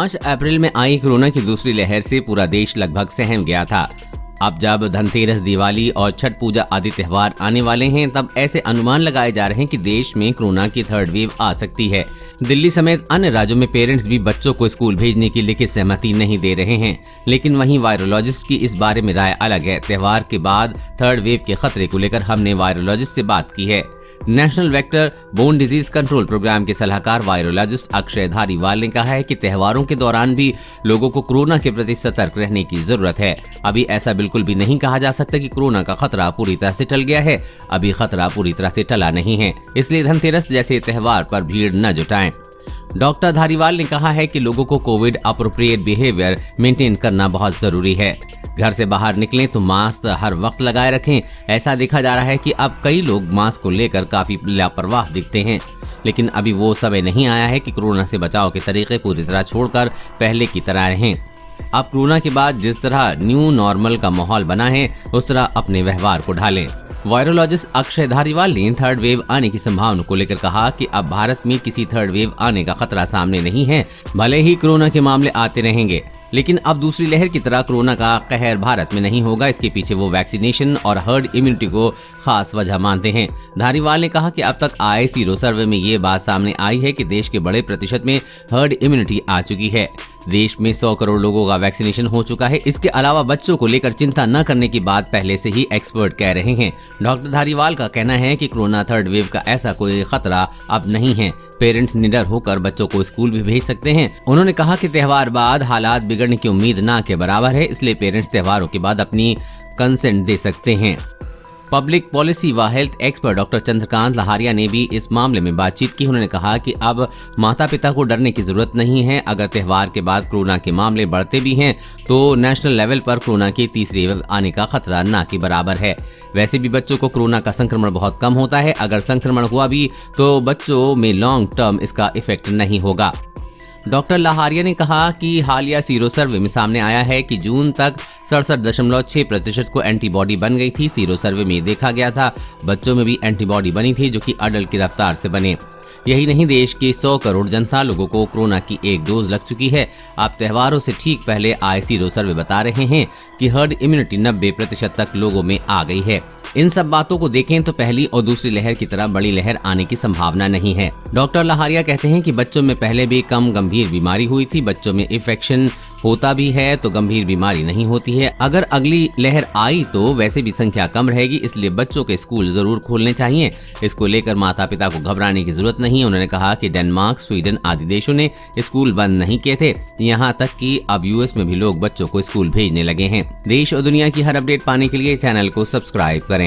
मार्च अप्रैल में आई कोरोना की दूसरी लहर से पूरा देश लगभग सहम गया था। अब जब धनतेरस, दिवाली और छठ पूजा आदि त्योहार आने वाले हैं, तब ऐसे अनुमान लगाए जा रहे हैं कि देश में कोरोना की थर्ड वेव आ सकती है। दिल्ली समेत अन्य राज्यों में पेरेंट्स भी बच्चों को स्कूल भेजने की लिखित सहमति नहीं दे रहे हैं, लेकिन वहीं वायरोलॉजिस्ट की इस बारे में राय अलग है। त्योहार के बाद थर्ड वेव के खतरे को लेकर हमने वायरोलॉजिस्ट से बात की है। National vector borne disease control programme के सलाहकार वायरोलॉजिस्ट अक्षय धारीवाल ने कहा है कि त्योहारों के दौरान भी लोगों को कोरोना के प्रति सतर्क रहने की जरूरत है। अभी ऐसा बिल्कुल भी नहीं कहा जा सकता कि कोरोना का खतरा पूरी तरह से टल गया है। अभी खतरा पूरी तरह से टला नहीं है, इसलिए धनतेरस जैसे त्योहार पर भीड़ न जुटाएं। डॉक्टर धारीवाल ने कहा है कि लोगों को कोविड अप्रोप्रिएट बिहेवियर मेंटेन करना बहुत जरूरी है। घर से बाहर निकलें तो मास्क हर वक्त लगाए रखें। ऐसा देखा जा रहा है कि अब कई लोग मास्क को लेकर काफी लापरवाह दिखते हैं, लेकिन अभी वो समय नहीं आया है कि कोरोना से बचाव के तरीके पूरी तरह छोड़कर पहले की तरह रहें। अब कोरोना के बाद जिस तरह न्यू नॉर्मल का माहौल बना है, उस तरह अपने व्यवहार को ढालें। वायरोलॉजिस्ट अक्षय धारीवाल ने थर्ड वेव आने की संभावना को लेकर कहा कि अब भारत में किसी थर्ड वेव आने का खतरा सामने नहीं है। भले ही कोरोना के मामले आते रहेंगे, लेकिन अब दूसरी लहर की तरह कोरोना का कहर भारत में नहीं होगा। इसके पीछे वो वैक्सीनेशन और हर्ड इम्यूनिटी को खास वजह मानते हैं। धारीवाल ने कहा कि अब तक आए सीरो सर्वे में ये बात सामने आई है कि देश के बड़े प्रतिशत में हर्ड इम्यूनिटी आ चुकी है। देश में 100 करोड़ लोगों का वैक्सीनेशन हो चुका है। इसके अलावा बच्चों को लेकर चिंता न करने की बात पहले से ही एक्सपर्ट कह रहे हैं। डॉक्टर धारीवाल का कहना है कि कोरोना थर्ड वेव का ऐसा कोई खतरा अब नहीं है। पेरेंट्स निडर होकर बच्चों को स्कूल भी भेज सकते हैं। उन्होंने कहा कि त्योहार बाद हालात बिगड़ने की उम्मीद ना के बराबर है, इसलिए पेरेंट्स त्योहारों के बाद अपनी कंसेंट दे सकते हैं। पब्लिक पॉलिसी व हेल्थ एक्सपर्ट डॉक्टर चंद्रकांत लहारिया ने भी इस मामले में बातचीत की। उन्होंने कहा कि अब माता पिता को डरने की जरूरत नहीं है। अगर त्योहार के बाद कोरोना के मामले बढ़ते भी हैं तो नेशनल लेवल पर कोरोना की तीसरी वेव आने का खतरा ना के बराबर है। वैसे भी बच्चों को कोरोना का संक्रमण बहुत कम होता है। अगर संक्रमण हुआ भी तो बच्चों में लॉन्ग टर्म इसका इफेक्ट नहीं होगा। डॉक्टर लहारिया ने कहा कि हालिया सीरो सर्वे में सामने आया है कि जून तक 67.6% को एंटीबॉडी बन गई थी। सीरो सर्वे में देखा गया था बच्चों में भी एंटीबॉडी बनी थी, जो कि अडल्ट की रफ्तार से बने। यही नहीं, देश की 100 करोड़ जनता लोगों को कोरोना की एक डोज लग चुकी है। अब त्योहारों से ठीक पहले आए सीरो सर्वे बता रहे हैं कि हर्ड इम्यूनिटी 90% तक लोगों में आ गई है। इन सब बातों को देखें तो पहली और दूसरी लहर की तरह बड़ी लहर आने की संभावना नहीं है। डॉक्टर लहारिया कहते हैं कि बच्चों में पहले भी कम गंभीर बीमारी हुई थी। बच्चों में इन्फेक्शन होता भी है तो गंभीर बीमारी नहीं होती है। अगर अगली लहर आई तो वैसे भी संख्या कम रहेगी, इसलिए बच्चों के स्कूल जरूर खोलने चाहिए। इसको लेकर माता पिता को घबराने की जरूरत नहीं। उन्होंने कहा कि डेनमार्क, स्वीडन आदि देशों ने स्कूल बंद नहीं किए थे। यहाँ तक कि अब यूएस में भी लोग बच्चों को स्कूल भेजने लगे हैं। देश और दुनिया की हर अपडेट पाने के लिए चैनल को सब्सक्राइब करें।